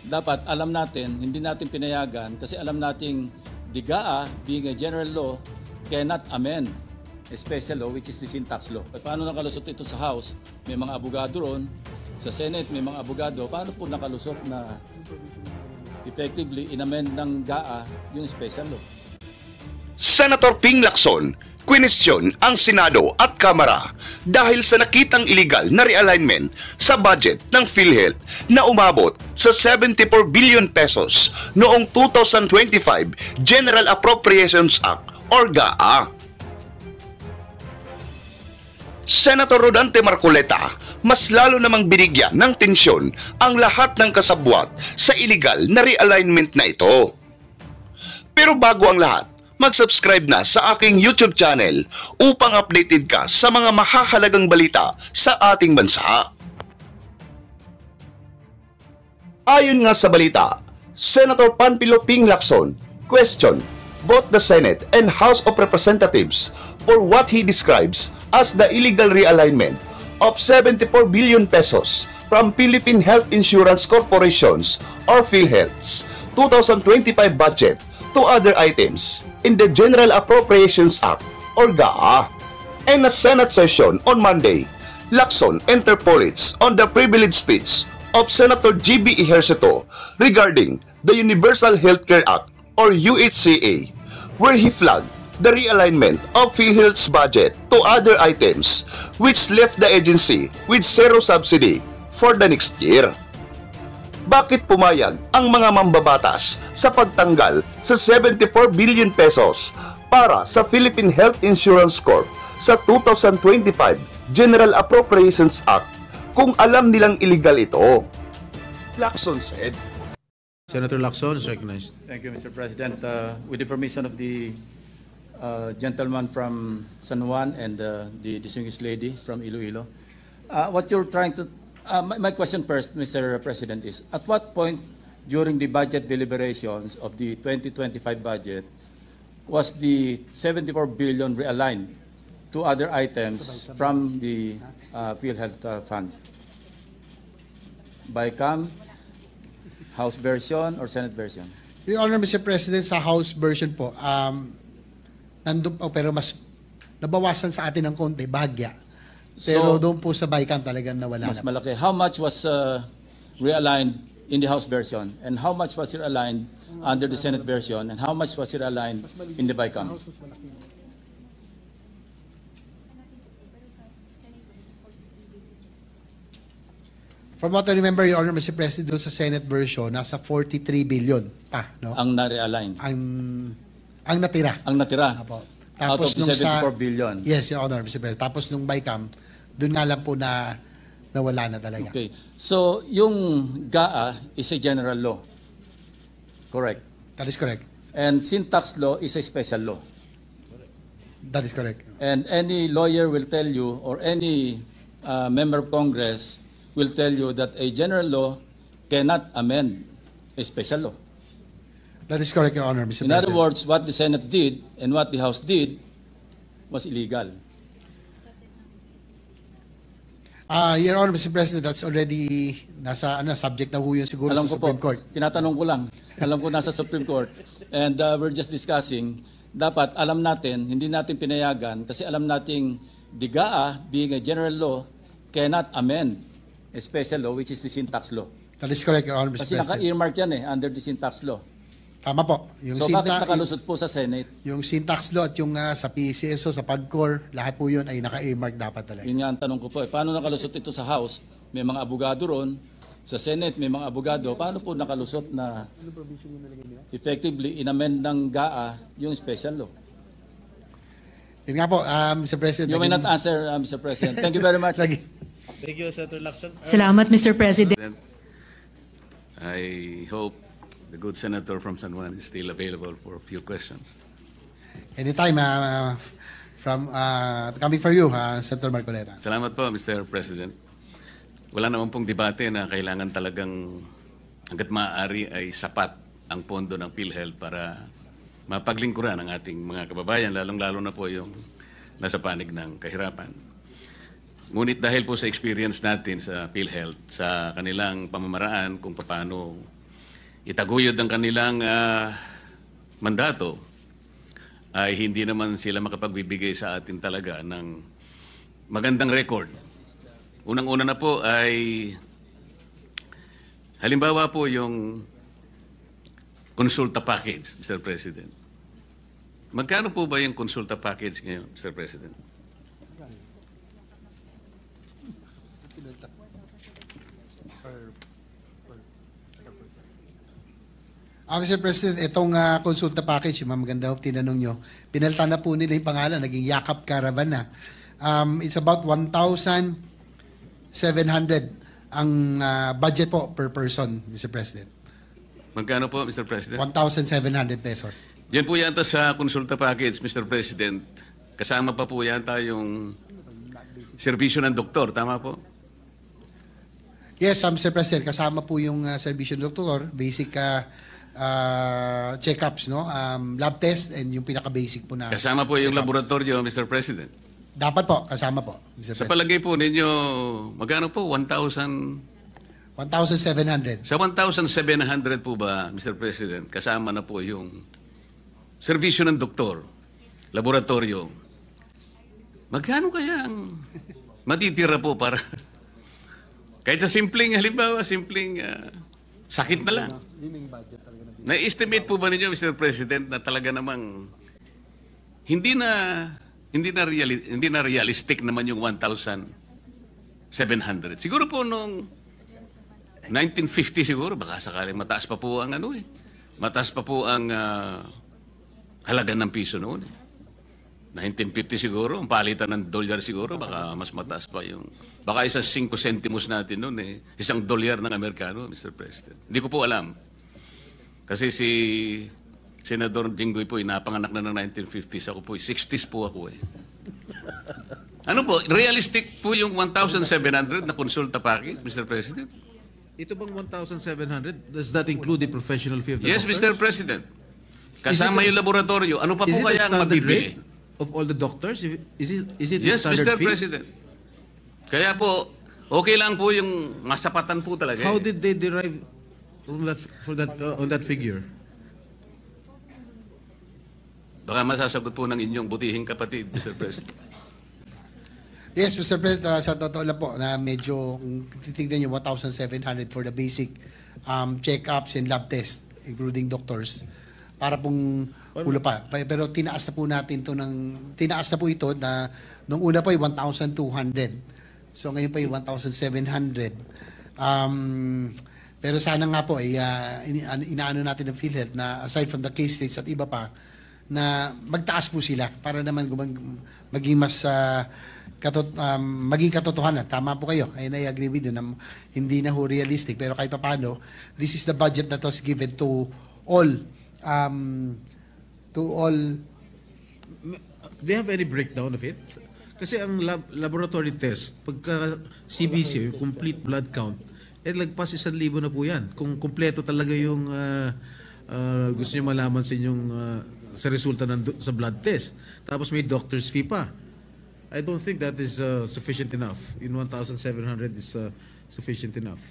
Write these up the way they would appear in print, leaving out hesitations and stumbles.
dapat alam natin, hindi natin pinayagan kasi alam nating the GAA, being a general law, cannot amend a special law which is the sin tax law. Paano nakalusot ito sa House? May mga abogado roon. Sa Senate may mga abogado. Paano po nakalusot na effectively inamend ng GAA yung special law? Senator Ping Lacson, kwinestyon ang Senado at Kamara dahil sa nakitang illegal na realignment sa budget ng PhilHealth na umabot sa 74 billion pesos noong 2025 General Appropriations Act or GAA. Senator Rodante Marcoleta, mas lalo namang binigyan ng tensyon ang lahat ng kasabwat sa illegal na realignment na ito. Pero bago ang lahat, mag-subscribe na sa aking YouTube channel upang updated ka sa mga mahahalagang balita sa ating bansa. Ayon nga sa balita, Senator Panfilo Ping Lacson questioned both the Senate and House of Representatives for what he describes as the illegal realignment of 74 billion pesos from Philippine Health Insurance Corporation's or PhilHealth's 2025 budget to other items in the General Appropriations Act or GAA. In a Senate session on Monday, Lacson interpolates on the privilege speech of Senator G.B. Ejercito regarding the Universal Healthcare Act or UHCA, where he flagged the realignment of PhilHealth's budget to other items which left the agency with zero subsidy for the next year. Bakit pumayag ang mga mambabatas sa pagtanggal sa 74 billion pesos para sa Philippine Health Insurance Corp sa 2025 General Appropriations Act kung alam nilang illegal ito? Lacson said. Senator Lacson is recognized. Thank you, Mr. President. With the permission of the gentleman from San Juan and the distinguished lady from Iloilo, what you're trying to my question first, Mr. President, is at what point during the budget deliberations of the 2025 budget was the 74 billion realigned to other items from the PhilHealth funds? By CAM, House version, or Senate version? Your Honor, Mr. President, sa House version po, nandun po, pero mas nabawasan sa atin ng konti, bahagya. Pero doon po sa BICAM talagang nawala mas na. malaki. How much was realigned in the House version? And how much was realigned under the Senate version? And how much was realigned in the BICAM? From what I remember, Your Honor, Mr. President, doon sa Senate version, nasa 43 billion pa, no? Ang na-realign? Ang natira. Ang natira? Apo. Out of the 74 billion? Yes, Your Honor, Mr. President. Tapos nung BICAM, doon nga lang po na nawala na talaga. Okay. So, yung GAA is a general law. Correct? That is correct. And sin tax law is a special law. That is correct. And any lawyer will tell you, or any member of Congress will tell you that a general law cannot amend a special law. That is correct, Your Honor, Mr. In President. other words, what the Senate did and what the House did was illegal. Your Honor, Mr. President, that's already nasa subject na ho yun siguro Alam sa ko po, Supreme Court. tinatanong ko lang. Alam ko nasa Supreme Court. And we're just discussing, dapat alam natin, hindi natin pinayagan kasi alam nating the GAA, being a general law, cannot amend a special law which is the sin tax law. That is correct, Your Honor, Mr. Kasi President. naka-earmark yan under the sin tax law. Tama po. Yung So bakit nakalusot po sa Senate? Yung syntax law at yung sa PCSO, sa PAGCOR, lahat po yun ay naka-earmark dapat talaga. Yun nga ang tanong ko po. Paano nakalusot ito sa House? May mga abogado ron. Sa Senate may mga abogado. Paano po nakalusot na effectively inamend ng GAA yung special law? Yun nga po, Mr. President. You may not answer, Mr. President. Thank you very much. Sige. Thank you, Senator Lacson. Salamat, Mr. President. I hope the good senator from San Juan is still available for a few questions. Anytime, from coming for you, Senator Marcoleta. Salamat po, Mr. President. Wala naman pong debate na kailangan talagang hanggat maaari ay sapat ang pondo ng PhilHealth para mapaglingkuran ang ating mga kababayan, lalong-lalo na po yung nasa panig ng kahirapan. Ngunit dahil po sa experience natin sa PhilHealth, sa kanilang pamamaraan kung paano itaguyod ang kanilang mandato, ay hindi naman sila makapagbibigay sa atin talaga ng magandang record. Unang-una na po ay, halimbawa po yung konsulta package, Mr. President. Magkano po ba yung konsulta package ngayon, Mr. President? Mr. President, itong konsulta package, yung maganda ho, tinanong nyo, pinalta na po nila yung pangalan, naging Yakap Caravan na. It's about 1,700 ang budget po per person, Mr. President. Magkano po, Mr. President? 1,700 pesos. Yan po yata sa konsulta package, Mr. President. Kasama pa po yata yung serbisyo ng doktor, tama po? Yes, Mr. President, kasama po yung serbisyo ng doktor, basic check-ups, no? Lab test, and yung pinaka-basic po na Kasama po yung check-ups. laboratorio, Mr. President. Dapat po, kasama po, Mr. Sa President. palagay po ninyo, magkano po? 1,700. Sa 1,700 po ba, Mr. President, kasama na po yung serbisyo ng doktor, laboratorio. Magkano kaya ang matitira po para kahit sa simpleng, halimbawa, simpleng sakit na lang. Na-estimate po ba ninyo, Mr. President, na talaga namang hindi na realistic naman yung 1,700. Siguro po nung 1950 siguro, baka sakaling mataas pa po ang mataas pa po ang halaga ng piso noon. 1950 siguro, ang palitan ng dolyar siguro, baka mas mataas pa yung, baka isang 5 centimos natin noon isang dolyar ng Amerikano, Mr. President. Hindi ko po alam. Kasi si Senador Jinggoy po, napanganak na ng 1950s, ako po, 60s po ako Ano po, realistic po yung 1,700 na konsulta package, Mr. President? Ito bang 1,700? Does that include the professional fee of the Yes, doctors? Mr. President. Kasama yung laboratorio. Ano pa Is po it the kaya ang standard mabibili? rate of all the doctors? Is it the Yes, standard Mr. fee? President. Kaya po, okay lang po yung masapatan po talaga. How did they derive on that figure? Baka masasagot po ng inyong butihing kapatid, Mr. President. Yes, Mr. President, sa totoo lang po na medyo, kung titignan nyo, 1,700 for the basic check-ups and lab test, including doctors, para pong ulo pa. Pero tinaas na po natin tinaas na po ito na, nung una po ay 1,200. So ngayon pa ay 1,700. Pero sana nga po, inaano natin ng PhilHealth na aside from the case rates at iba pa, na magtaas po sila para naman maging mas maging katotohanan. Tama po kayo. I agree with you na hindi na ho realistic. Pero kahit paano, this is the budget that was given to all. Do you have any breakdown of it? Kasi ang laboratory test, pagka CBC, complete blood count, lagpas 1,000 na po yan. Kung kumpleto talaga yung gusto nyo malaman sa inyong sa resulta sa blood test. Tapos may doctor's fee pa. I don't think that is sufficient enough. In 1,700 is sufficient enough.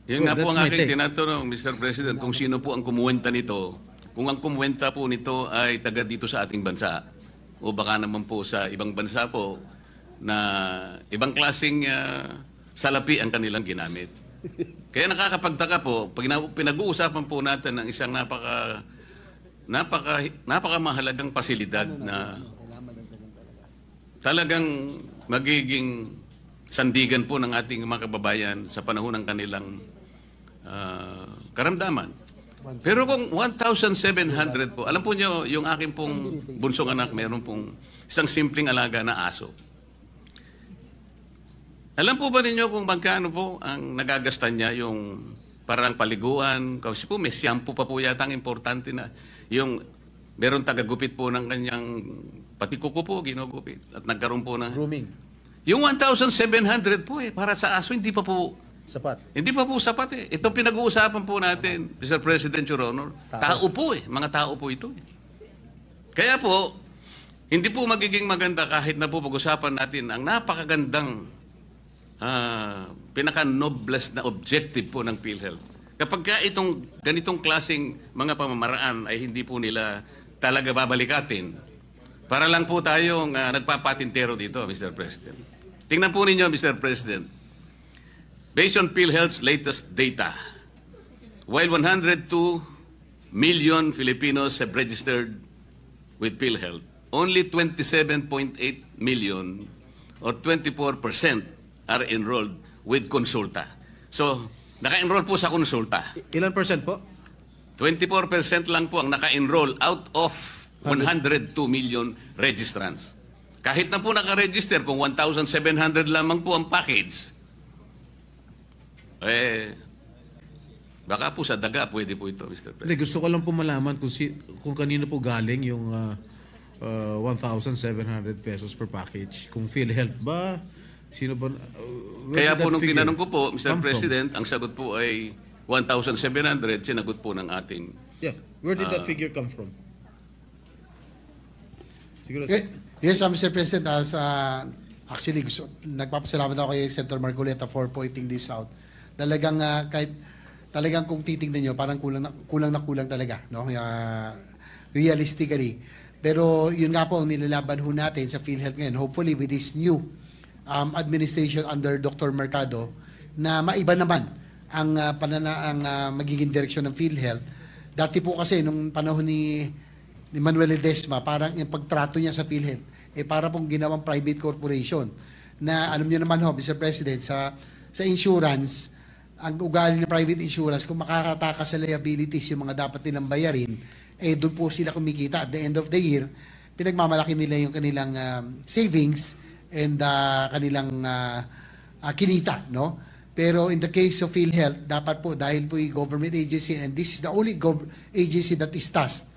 Yun Well, nga po that's ang my aking take. tinatanong, Mr. President, kung sino po ang kumuwenta nito. Kung ang kumuwenta po nito ay taga dito sa ating bansa o baka naman po sa ibang bansa po na ibang klaseng salapi ang kanilang ginamit. Kaya nakakapagtaka po, pag pinag-uusapan po natin ng isang napakamahalagang pasilidad na talagang magiging sandigan po ng ating mga kababayan sa panahon ng kanilang karamdaman. Pero kung 1,700 po, alam po nyo, yung aking pong bunsong anak, mayroon pong isang simpleng alaga na aso. Alam po ba ninyo kung magkano po ang nagagastan niya yung parang paliguan? Kasi po may shampoo pa po yata ang importante na yung meron tagagupit po ng kanyang pati kuko po, ginugupit. At nagkaroon po ng Grooming. yung 1,700 po para sa aso, hindi pa po Sapat. sapat Ito pinag-uusapan po natin, Mr. President, Your Honor. Tao po mga tao po ito Kaya po, hindi po magiging maganda kahit na po pag-usapan natin ang napakagandang pinaka-noblest na objective po ng PhilHealth. Kapag ka itong ganitong klaseng mga pamamaraan ay hindi po nila talaga babalikatin, para lang po tayong nagpapatintero dito, Mr. President. Tingnan po ninyo, Mr. President. Based on PhilHealth's latest data, while 102 million Filipinos have registered with PhilHealth, only 27.8 million or 24% are enrolled with Consulta. So, naka-enroll po sa Consulta. Ilan percent po? 24% lang po ang naka-enroll out of 102 million registrants. Kahit na po naka-register, kung 1,700 lamang po ang package, baka po sa daga pwede po ito, Mr. President. Hindi, gusto ko lang po malaman kung kanino po galing yung 1,700 pesos per package. Kung PhilHealth ba? Sino ba? Kaya po nung tinanong ko po, Mr. President, ang sagot po ay 1,700, sinagot po ng ating... Yeah. Where did that figure come from? Siguro, Yes, Mr. President, actually, nagpapasalamat ako kay Senator Marcoleta for pointing this out. Talagang kung titingnan nyo, parang kulang talaga, no? Realistically. Pero yun nga po ang nilalaban ho natin sa PhilHealth ngayon. Hopefully with this new administration under Dr. Mercado, na maiba naman ang magiging direksyon ng PhilHealth. Dati po kasi nung panahon ni Manuel Ledesma, parang yung pagtrato niya sa PhilHealth, para pong ginawang private corporation. Na alam niyo naman ho, Mr. President, sa insurance, ang ugali ng private insurance, kung makakatakas sa liabilities yung mga dapat nilang bayarin, doon po sila kumikita. At the end of the year, pinagmamalaki nila yung kanilang savings and kanilang kinita, no? Pero in the case of PhilHealth, dapat po, dahil po yung government agency, and this is the only agency that is tasked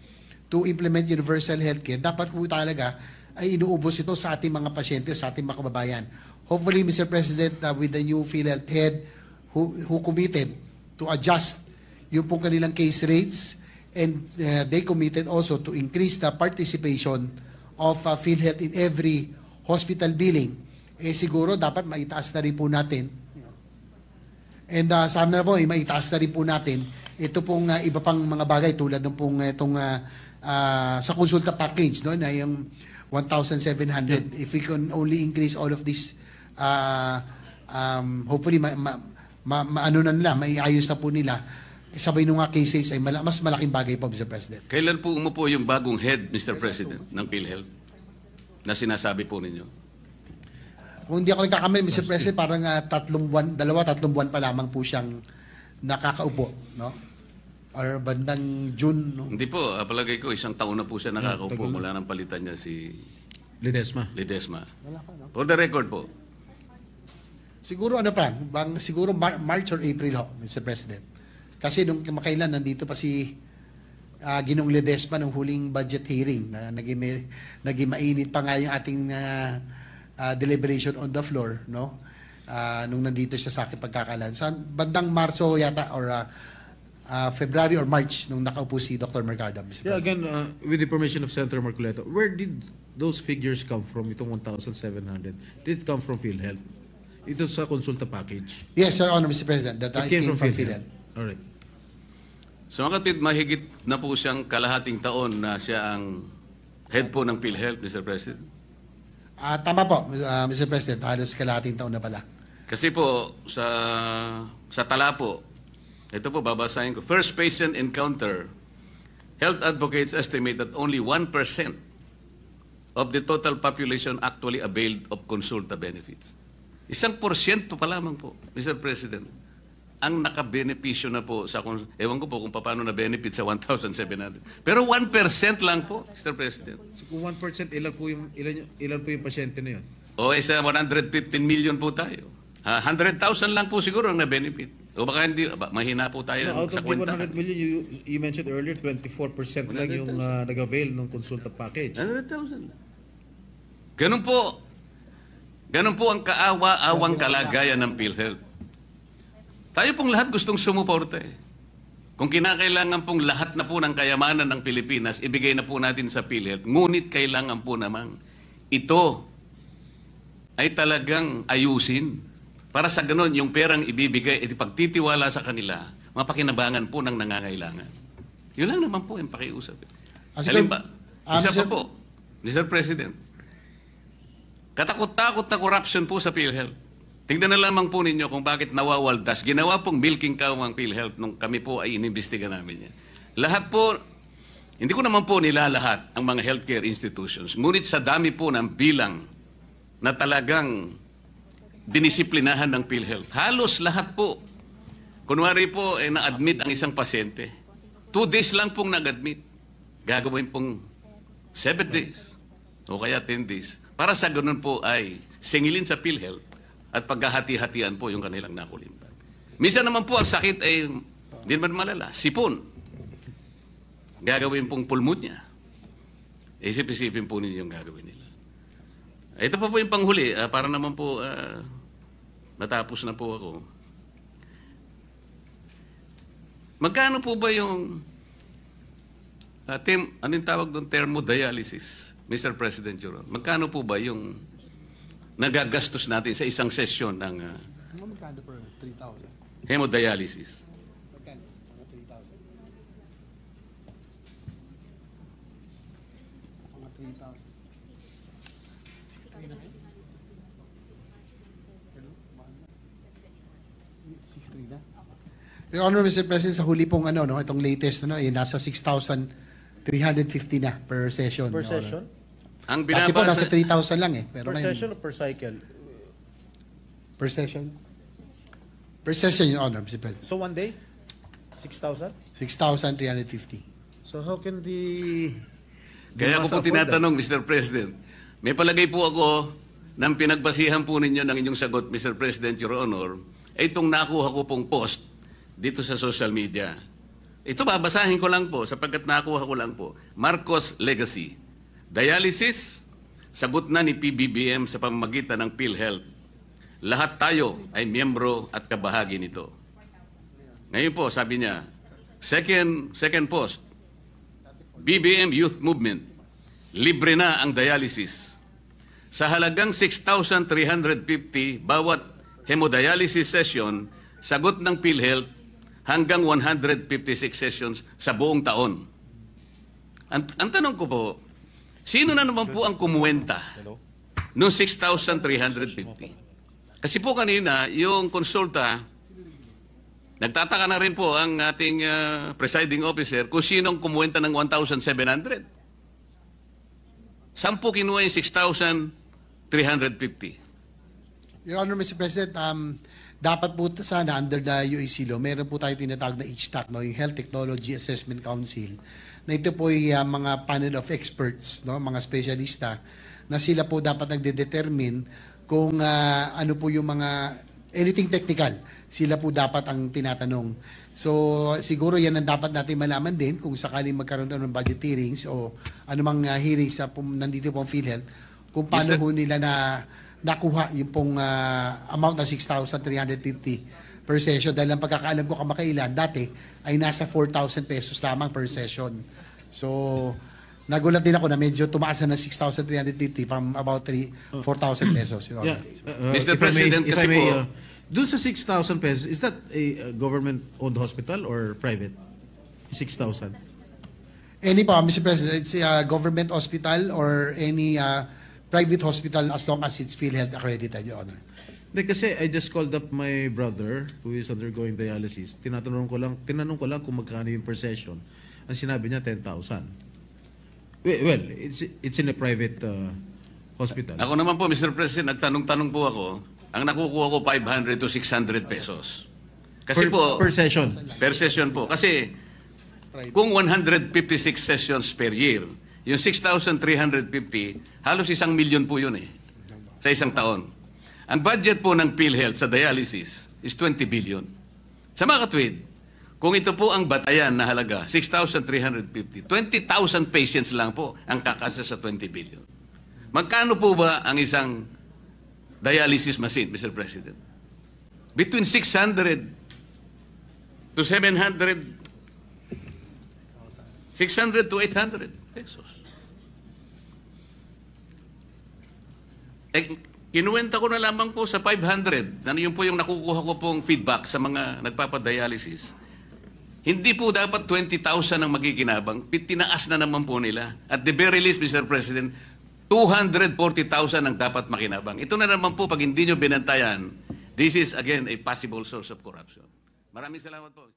to implement universal healthcare, dapat po talaga ay inuubos ito sa ating mga pasyente, sa ating mga kababayan. Hopefully, Mr. President, with the new PhilHealth head who committed to adjust yung pong kanilang case rates, and they committed also to increase the participation of PhilHealth in every hospital billing, siguro dapat maitaas na rin po natin. And sana po, maitaas na rin po natin ito pong iba pang mga bagay tulad ng pong itong sa konsulta package, no, na yung 1,700. If we can only increase all of this, hopefully ano na nila, maiayos na po nila. Sabay nung nga cases ay mas malaking bagay po, Mr. President. Kailan po umupo yung bagong head, Mr. President, ng PhilHealth na sinasabi po ninyo? Kung hindi ako nagkakamali, Mr. President, parang 3 buwan pa lamang po siyang nakakaupo, no? Or bandang June, no? Hindi po, palagay ko isang taon na po siya nakakaupo mula nang palitan niya si Ledesma. For the record po. Siguro siguro March or April ho, Mr. President. Kasi nung kamakailan nandito pa si Ginong Ledesma ng huling budget hearing na naging mainit pa nga yung ating deliberation on the floor, no? Nung nandito siya sa akin pagkakalam. Sa bandang Marso yata or February or March nung nakaupo si Dr. Mercado, Mr. Yeah, President. again, with the permission of Senator Marcoleta, where did those figures come from, itong 1,700? Did it come from PhilHealth? Ito sa consulta package? Yes, Sir Honor, Mr. President, that It came from PhilHealth. All right. So makatid, mahigit na po siyang kalahating taon na siya ang head po ng PhilHealth, Mr. President. Tama po, Mr. President, halos kalahating taon na pala. Kasi po, sa tala po, ito po, babasahin ko. First patient encounter, health advocates estimate that only 1% of the total population actually availed of consulta benefits. 1% pa lamang po, Mr. President, ang nakabenepisyo na po sa, ewan ko po kung paano na benefit sa 1,700. Pero 1% lang po, Mr. President. So kung 1%, ilan po yung pasyente na yun? O isa 115 million po tayo. 100,000 lang po siguro ang na-benefit. O baka hindi, mahina po tayo No, out sa of the kwenta. 100 million, you mentioned earlier, 24% lang yung nag-avail ng consulta package. 100,000. Ganun po. Ganun po ang kaawa-awang kalagayan ng PhilHealth. Tayo pong lahat gustong sumuporta eh. Kung kinakailangan pong lahat na po ng kayamanan ng Pilipinas, ibigay na po natin sa PhilHealth. Ngunit kailangan po namang ito ay talagang ayusin. Para sa ganun, yung perang ibibigay, pagtitiwala sa kanila, mapakinabangan po ng nangangailangan. Yun lang naman po yung pakiusap. Sige, Halimbawa, isa Mr. pa po, Mr. President, katakot-takot na corruption po sa PhilHealth. Tingnan na lamang po ninyo kung bakit nawawaldas. Ginawa pong milking cow ang PhilHealth nung kami po ay inimbestiga namin yan. Lahat po, hindi ko naman po nilalahat ang mga healthcare institutions. Ngunit sa dami po ng bilang na talagang dinisiplinahan ng PhilHealth, halos lahat po. Kunwari po, na-admit ang isang pasyente. 2 days lang pong nag-admit. Gagawin pong 7 days o kaya 10 days. Para sa ganun po ay singilin sa PhilHealth at paghahati-hatian po yung kanilang nakulimbat. Minsan naman po ang sakit ay hindi naman malala. Sipon. Gagawin pong pulmonya. Isip-isipin po ninyo yung gagawin nila. Ito pa po yung panghuli. Para naman po natapos na po ako. Magkano po ba yung anong tawag doon? Thermodialysis, Mr. President Juro. Magkano po ba yung nagagastos natin sa isang sesyon ng Magkano per 3,000? hemodialysis? Magkano? 3,000. Mga 3,000. 6,300 na? Your Honor, Mr. President, sa huli pong itong latest, nasa 6,350 na per session. Per Your Honor. session? Ang Dati po, nasa binabasa, 3,000 lang eh. Pero Per ngayon, session o per cycle? per session? Per session, Your Honor, Mr. President. So one day? 6,000? 6,350. So how can the... kaya ko po afford that? tinatanong, Mr. President, may palagay po ako ng pinagbasihan po ninyo ng inyong sagot, Mr. President, Your Honor, ay itong nakuha ko pong post dito sa social media. Ito babasahin ko lang po sapagkat nakuha ko lang po. Marcos Legacy. Dialysis, sagot na ni PBBM sa pamamagitan ng PhilHealth. Lahat tayo ay miyembro at kabahagi nito. Ngayon po, sabi niya, second post, BBM Youth Movement, libre na ang dialysis. Sa halagang 6,350 bawat hemodialysis session, sagot ng PhilHealth hanggang 156 sessions sa buong taon. Ang tanong ko po, sino na naman po ang kumuwenta noong 6,350? Kasi po kanina, yung konsulta, nagtataka na rin po ang ating presiding officer kung sinong kumuwenta ng 1,700. Saan po kinuha yung 6,350? Your Honor, Mr. President, dapat po sana under the UAC law, meron po tayo tinatawag na HTAC, yung Health Technology Assessment Council, na ito po ay mga panel of experts, mga spesyalista, na sila po dapat nagde-determine kung ano po yung mga anything technical, sila po dapat ang tinatanong. So siguro yan ang dapat natin malaman din kung sakaling magkaroon ng budget hearings o anumang hearings na nandito po ang PhilHealth, kung paano po nila nakuha yung pong amount na 6,350 per session. Dahil ang pagkakaalam ko kamakailan, dati ay nasa 4,000 pesos lamang per session. So, nagulat din ako na medyo tumaas na ng 6,350 from about 4,000 pesos. Your Honor. Mr. if I may- President, if kasi I may, po- dun sa 6,000 pesos, is that a government-owned hospital or private? 6,000? Any pa, Mr. President, it's a government hospital or any private hospital as long as it's PhilHealth accredited, Your Honor. Hindi, kasi I just called up my brother who is undergoing dialysis. Tinanong ko lang kung magkano yung per session. Ang sinabi niya, 10,000. Well, it's in a private hospital. Ako naman po, Mr. President, nagtanong-tanong po ako, ang nakukuha ko 500 to 600 pesos. Kasi per session. per session po. Kasi kung 156 sessions per year, yung 6,350, halos 1,000,000 po yun sa isang taon. Ang budget po ng PhilHealth sa dialysis is 20 billion. Sa mga katwid, kung ito po ang batayan na halaga, 6,350, 20,000 patients lang po ang kakasa sa 20 billion. Magkano po ba ang isang dialysis machine, Mr. President? Between 600 to 700, 600 to 800 pesos. Kinuwenta ko na lamang po sa 500. Yun po yung nakukuha ko pong feedback sa mga nagpapadialysis. Hindi po dapat 20,000 ang magkikinabang. Tinaas na naman po nila. At the very least, Mr. President, 240,000 ang dapat makinabang. Ito na naman po, pag hindi nyo binantayan, this is again a possible source of corruption. Maraming salamat po.